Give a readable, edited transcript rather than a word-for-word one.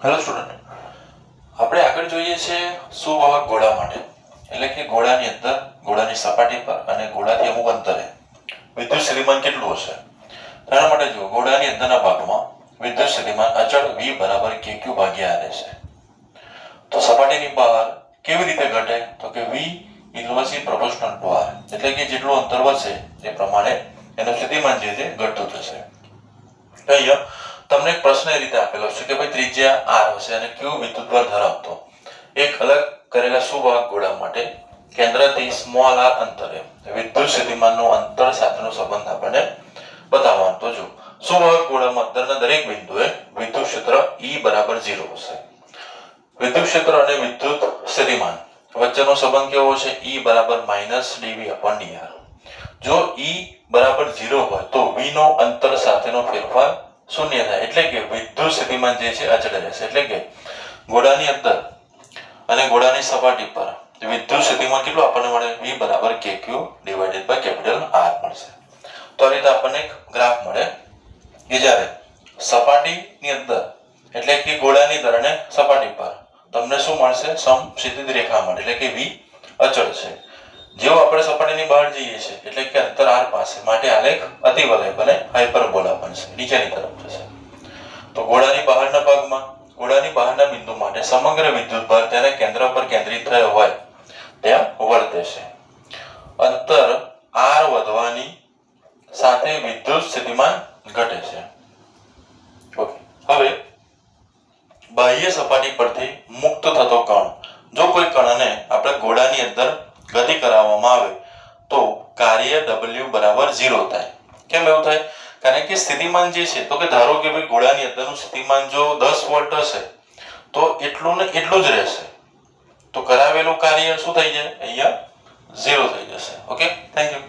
Hello student, આપણે આગળ જોઈએ છે સુવાહક ગોળા માટે, એટલે કે ગોળાની અંદર, ગોળાની સપાટી પર અને ગોળાથી અમુક અંતરે વિદ્યુત સ્થિતિમાન કેટલું હશે. એના માટે જો ગોળાની અંદરના ભાગમાં વિદ્યુત સ્થિતિમાન અચળ V બરાબર KQ ભાગ્યા R છે. તો સપાટીની બહાર કેવી રીતે ઘટે? તો કે V ઇન્વર્સલી પ્રોપોર્શનલ ટુ R, એટલે કે જેટલું અંતર વધશે એ પ્રમાણે એનું સ્થિતિમાન જે છે ઘટતું થશે. અહીંયા તમને એક પ્રશ્ન એ રીતે આપેલો છે કે ભાઈ ત્રિજ્યા R હશે અને Q વિદ્યુતભાર ધરાવતો એક અલગ કરેલા સુવાહક ગોળા માટે કેન્દ્રથી સ્મોલ r અંતરે વિદ્યુત સ્થિતિમાનનું અંતર સાથેનો સંબંધ આપણને બતાવવાનો. તો જો સુવાહક ગોળામાં અંતરના દરેક બિંદુએ વિદ્યુત ક્ષેત્ર E બરાબર 0 હશે. વિદ્યુત ક્ષેત્ર અને વિદ્યુત સ્થિતિમાન વચ્ચેનો સંબંધ કેવો છે? E બરાબર -dV/dr. જો E બરાબર 0 હોય તો V નો અંતર સાથેનો ફેરફાર શૂન્ય થાય, એટલે કે વિદ્યુત સ્થિતિમાન જે છે અચળ રહેશે. એટલે કે ગોળાની અંદર અને ગોળાની સપાટી પર વિદ્યુત સ્થિતિમાન કેટલું આપણને મળે? V બરાબર KQ / R મળશે. તો આ રીતે આપણને એક ગ્રાફ મળે કે જ્યારે સપાટીની અંદર એટલે કે ગોળાની અંદર અને સપાટી પર તમને શું મળશે? સમક્ષિતિજ રેખા મળે, એટલે કે V અચળ છે. જેવો આપણે સપાટીની બહાર જઈએ છીએ એટલે કે અંતર r પાસે માટે આલેખ અતિવલય બને, હાઇપરબોલા બનશે, નીચેની તરફ જશે. તો ગોળાની બહારના ભાગમાં ગોળાની બહારના બિંદુ માટે સમગ્ર વિદ્યુતભાર તેના કેન્દ્ર પર કેન્દ્રિત થયો હોય તેમ વર્તે છે. અંતર r વધવાની સાથે વિદ્યુત સ્થિતિમાન ઘટે છે. ઓકે, હવે બાહ્ય સપાટી પરથી મુક્ત થતો કણ, જો કોઈ કણને આપણે ગોળાની અંદર ગતિ કરાવવામાં આવે તો કાર્ય W બરાબર 0 થાય. કેમ એવું થાય? કારણ કે સ્થિતિમાન જે છે, તો કે ધારો કે ભાઈ ગોળાની અંદરનું સ્થિતિમાન જો 10 વોલ્ટ હશે તો એટલું ને એટલું જ રહેશે. તો કરાવેલું કાર્ય શું થઈ જાય? અહીંયા 0 થઈ જશે. Okay, thank you.